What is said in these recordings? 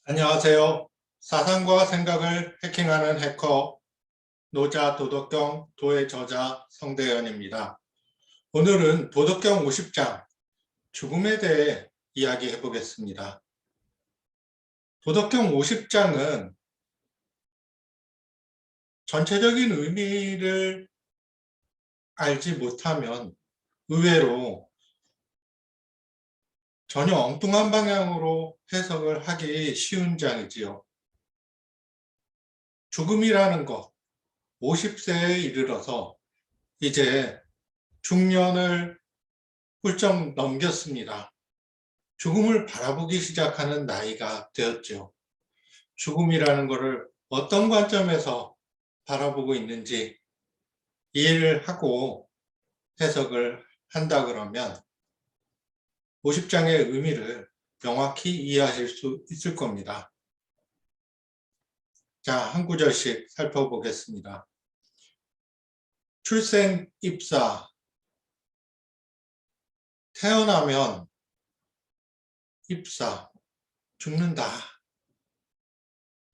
안녕하세요. 사상과 생각을 해킹하는 해커 노자 도덕경 도의 저자 성대현입니다. 오늘은 도덕경 50장 죽음에 대해 이야기해 보겠습니다. 도덕경 50장은 전체적인 의미를 알지 못하면 의외로 전혀 엉뚱한 방향으로 해석을 하기 쉬운 장이지요. 죽음이라는 것, 50세에 이르러서 이제 중년을 훌쩍 넘겼습니다. 죽음을 바라보기 시작하는 나이가 되었죠. 죽음이라는 것을 어떤 관점에서 바라보고 있는지 이해를 하고 해석을 한다 그러면 50장의 의미를 명확히 이해하실 수 있을 겁니다. 자, 한 구절씩 살펴보겠습니다. 출생, 입사, 태어나면 입사, 죽는다.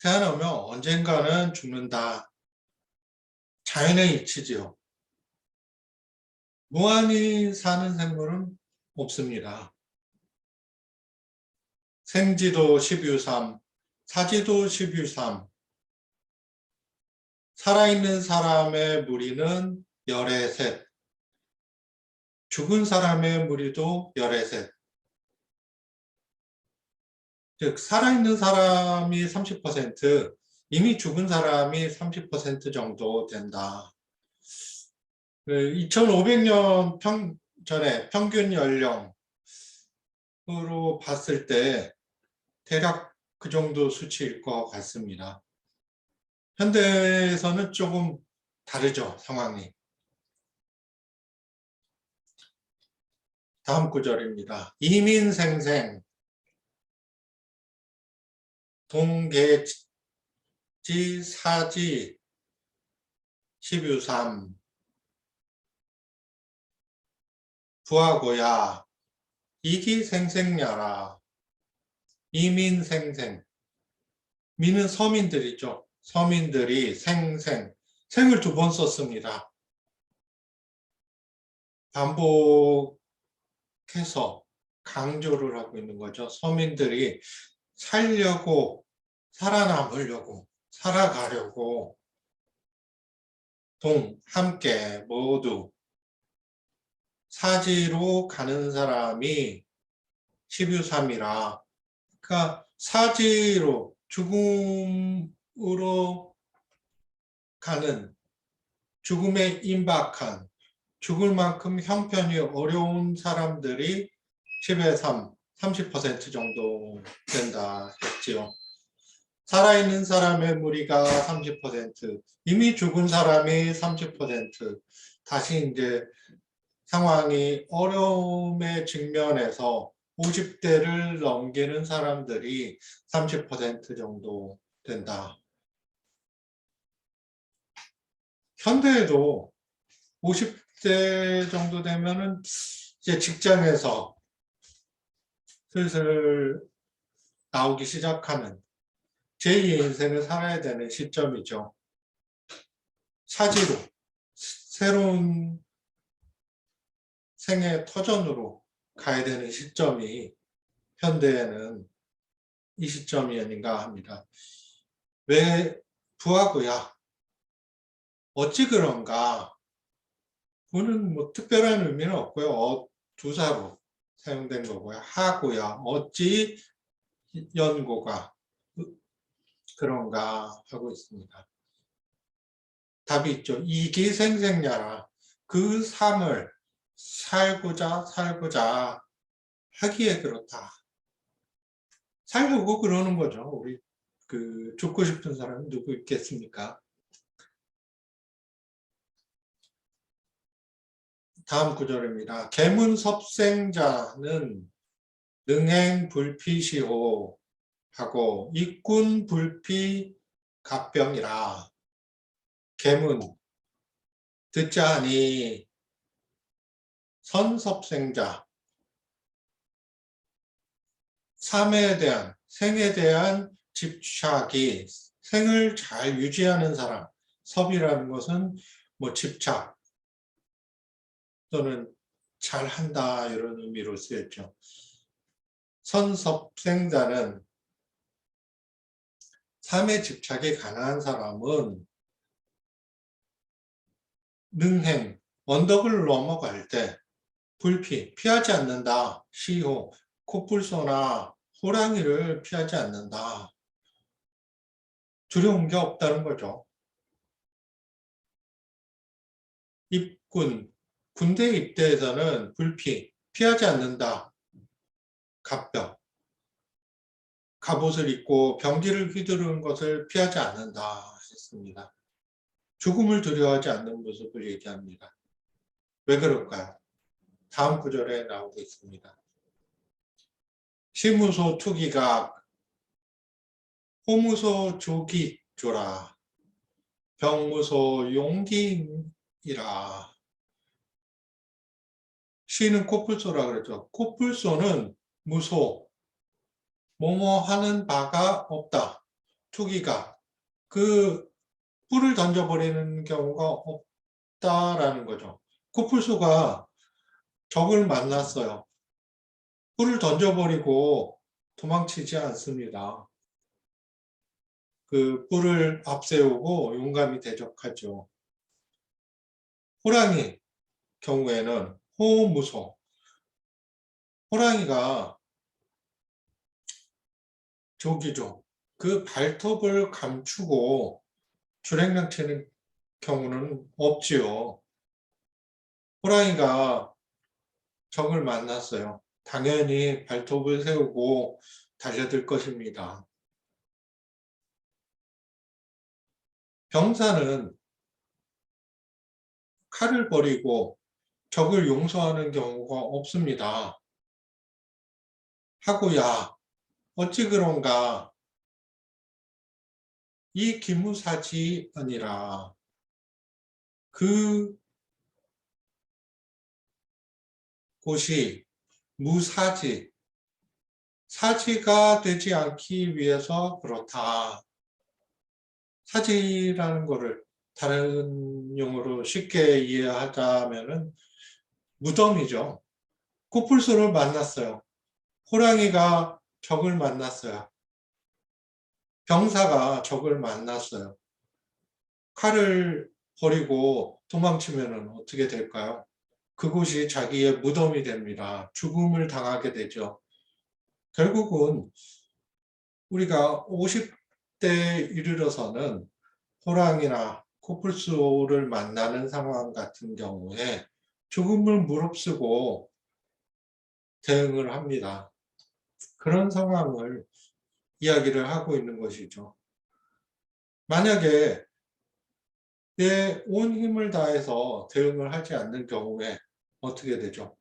태어나면 언젠가는 죽는다. 자연의 이치지요. 무한히 사는 생물은 없습니다. 생지도 10유3, 사지도 10유3. 살아있는 사람의 무리는 열의 셋, 죽은 사람의 무리도 열의 셋. 즉 살아있는 사람이 30%, 이미 죽은 사람이 30% 정도 된다. 2500년 전에 평균 연령으로 봤을 때 대략 그 정도 수치일 것 같습니다. 현대에서는 조금 다르죠, 상황이. 다음 구절입니다. 이민생생, 동계지, 사지, 10유3, 부하고야, 이기생생야라, 이민생생. 민은 서민들이죠. 서민들이 생생, 생을 두 번 썼습니다. 반복해서 강조를 하고 있는 거죠. 서민들이 살려고, 살아남으려고, 살아가려고 함께 모두 사지로 가는 사람이 10유3이라. 그러니까 사지로, 죽음으로 가는, 죽음에 임박한, 죽을 만큼 형편이 어려운 사람들이 10의 3, 30% 정도 된다 했지요. 살아있는 사람의 무리가 30%, 이미 죽은 사람이 30%, 다시 이제 상황이 어려움에 직면해서 50대를 넘기는 사람들이 30% 정도 된다. 현대에도 50대 정도 되면은 이제 직장에서 슬슬 나오기 시작하는 제2의 인생을 살아야 되는 시점이죠. 사지로, 새로운 생애 터전으로 가야 되는 시점이 현대에는 이 시점이 아닌가 합니다. 왜 부하고야? 어찌 그런가? 부는 뭐 특별한 의미는 없고요. 두사로 사용된 거고요. 하고야. 어찌 연고가 그런가 하고 있습니다. 답이 있죠. 이기생생야라. 그 삶을 살고자 하기에 그렇다. 살려고 그러는 거죠. 우리 죽고 싶은 사람이 누구 있겠습니까? 다음 구절입니다. 계문섭생자는 능행불피시호 하고 ik군불피갑병이라. 계문 듣자 하니 선섭생자, 삶에 대한, 생에 대한 집착이 생을 잘 유지하는 사람, 섭이라는 것은 뭐 집착 또는 잘한다 이런 의미로 쓰였죠. 선섭생자는 삶의 집착이 강한 사람은 능행, 언덕을 넘어갈 때 피하지 않는다. 시호, 코뿔소나 호랑이를 피하지 않는다. 두려운 게 없다는 거죠. 입군, 군대 입대에서는 피하지 않는다. 갑병, 갑옷을 입고 병기를 휘두르는 것을 피하지 않는다 했습니다. 죽음을 두려워하지 않는 모습을 얘기합니다. 왜 그럴까요? 다음 구절에 나오고 있습니다. 시무소 투기가 호무소 조기 조라 병무소 용기이라. 시는 코뿔소라 그랬죠. 코뿔소는 무소, 뭐뭐 하는 바가 없다. 투기가 그 뿔을 던져버리는 경우가 없다라는 거죠. 코뿔소가 적을 만났어요. 뿔을 던져버리고 도망치지 않습니다. 그 뿔을 앞세우고 용감히 대적하죠. 호랑이 경우에는 호무소. 호랑이가 조기죠. 그 발톱을 감추고 주랭랑 치는 경우는 없지요. 호랑이가 적을 만났어요. 당연히 발톱을 세우고 달려들 것입니다. 병사는 칼을 버리고 적을 용서하는 경우가 없습니다. 하고야 어찌 그런가 이 기무사지 아니라 그 곳이 무사지, 사지가 되지 않기 위해서 그렇다. 사지라는 거를 다른 용어로 쉽게 이해하자면은 무덤이죠. 코뿔소를 만났어요. 호랑이가 적을 만났어요. 병사가 적을 만났어요. 칼을 버리고 도망치면 어떻게 될까요? 그곳이 자기의 무덤이 됩니다. 죽음을 당하게 되죠. 결국은 우리가 50대에 이르러서는 호랑이나 코뿔소를 만나는 상황 같은 경우에 죽음을 무릅쓰고 대응을 합니다. 그런 상황을 이야기를 하고 있는 것이죠. 만약에 내 온 힘을 다해서 대응을 하지 않는 경우에 어떻게 되죠?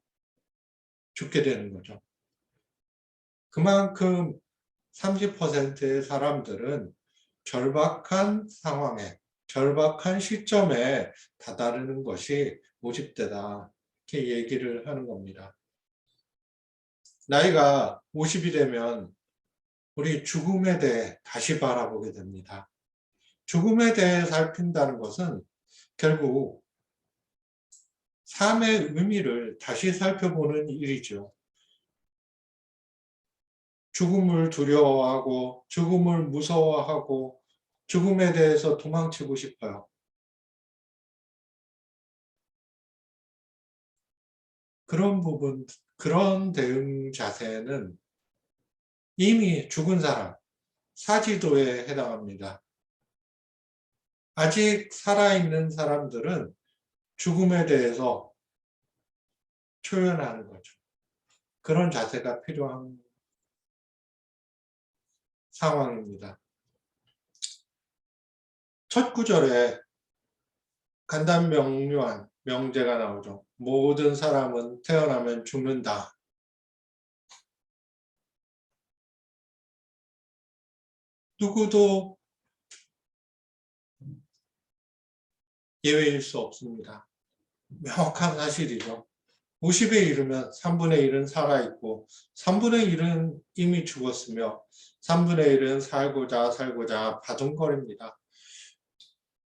죽게 되는 거죠. 그만큼 30%의 사람들은 절박한 상황에, 절박한 시점에 다다르는 것이 50대다. 이렇게 얘기를 하는 겁니다. 나이가 50이 되면 우리 죽음에 대해 다시 바라보게 됩니다. 죽음에 대해 살핀다는 것은 결국 삶의 의미를 다시 살펴보는 일이죠. 죽음을 두려워하고 죽음을 무서워하고 죽음에 대해서 도망치고 싶어요. 그런 부분, 그런 대응 자세는 이미 죽은 사람, 사지도에 해당합니다. 아직 살아있는 사람들은 죽음에 대해서 초연하는 거죠. 그런 자세가 필요한 상황입니다. 첫 구절에 간단명료한 명제가 나오죠. 모든 사람은 태어나면 죽는다. 누구도 예외일 수 없습니다. 명확한 사실이죠. 50에 이르면 3분의 1은 살아있고 3분의 1은 이미 죽었으며 3분의 1은 살고자 바둥거립니다.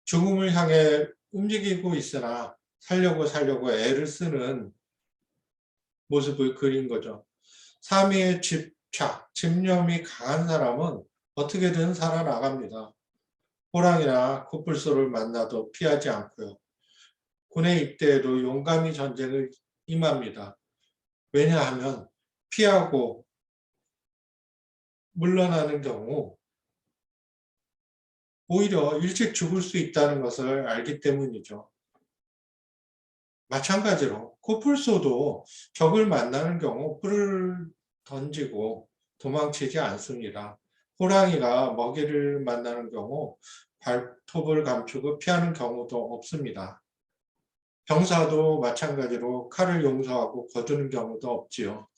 죽음을 향해 움직이고 있으나 살려고 애를 쓰는 모습을 그린 거죠. 삶의 집착, 집념이 강한 사람은 어떻게든 살아나갑니다. 호랑이나 코뿔소를 만나도 피하지 않고요. 군에 입대해도 용감히 전쟁을 임합니다. 왜냐하면 피하고 물러나는 경우 오히려 일찍 죽을 수 있다는 것을 알기 때문이죠. 마찬가지로 코뿔소도 적을 만나는 경우 뿔을 던지고 도망치지 않습니다. 호랑이가 먹이를 만나는 경우 발톱을 감추고 피하는 경우도 없습니다. 병사도 마찬가지로 칼을 용서하고 거두는 경우도 없지요.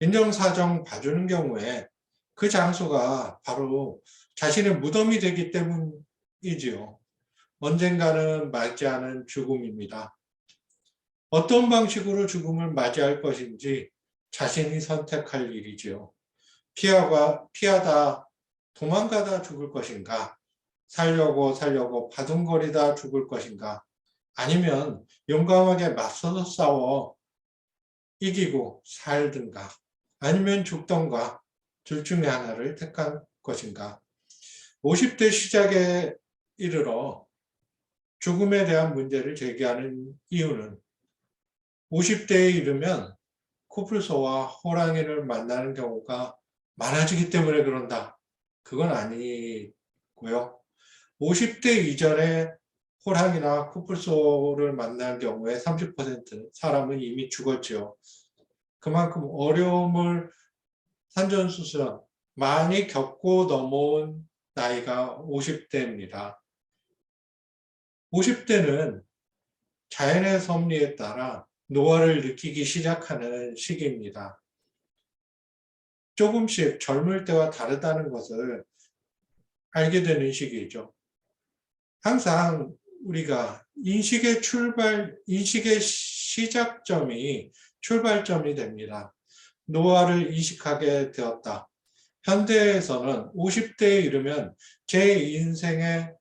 인정사정 봐주는 경우에 그 장소가 바로 자신의 무덤이 되기 때문이지요. 언젠가는 맞이하는 죽음입니다. 어떤 방식으로 죽음을 맞이할 것인지 자신이 선택할 일이지요. 피하다 도망가다 죽을 것인가? 살려고 바둥거리다 죽을 것인가? 아니면 용감하게 맞서서 싸워 이기고 살든가? 아니면 죽던가? 둘 중에 하나를 택할 것인가? 50대 시작에 이르러 죽음에 대한 문제를 제기하는 이유는 50대에 이르면 코뿔소와 호랑이를 만나는 경우가 많아지기 때문에 그런다. 그건 아니고요. 50대 이전에 호랑이나 코뿔소를 만날 경우에 30% 사람은 이미 죽었죠. 그만큼 어려움을 산전수전 많이 겪고 넘어온 나이가 50대입니다. 50대는 자연의 섭리에 따라 노화를 느끼기 시작하는 시기입니다. 조금씩 젊을 때와 다르다는 것을 알게 되는 시기죠. 항상 우리가 인식의 시작점이 출발점이 됩니다. 노화를 인식하게 되었다. 현대에서는 50대에 이르면 제 인생의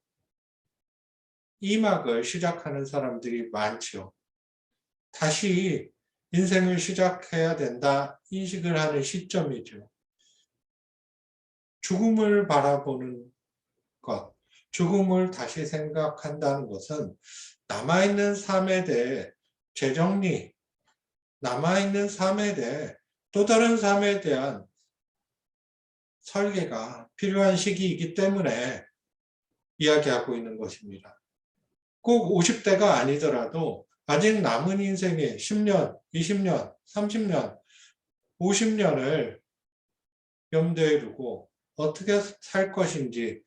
이막을 시작하는 사람들이 많지요. 다시 인생을 시작해야 된다 인식을 하는 시점이죠. 죽음을 바라보는 것, 죽음을 다시 생각한다는 것은 남아있는 삶에 대해 재정리, 남아있는 삶에 대해 또 다른 삶에 대한 설계가 필요한 시기이기 때문에 이야기하고 있는 것입니다. 꼭 50대가 아니더라도 아직 남은 인생의 10년, 20년, 30년, 50년을 염두에 두고 어떻게 살 것인지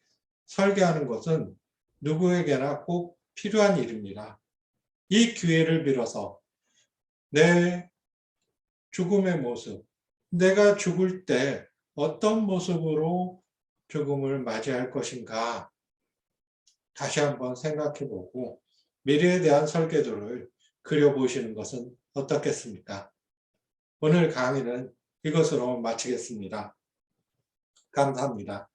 설계하는 것은 누구에게나 꼭 필요한 일입니다. 이 기회를 빌어서 내 죽음의 모습, 내가 죽을 때 어떤 모습으로 죽음을 맞이할 것인가 다시 한번 생각해보고 미래에 대한 설계도를 그려보시는 것은 어떻겠습니까? 오늘 강의는 이것으로 마치겠습니다. 감사합니다.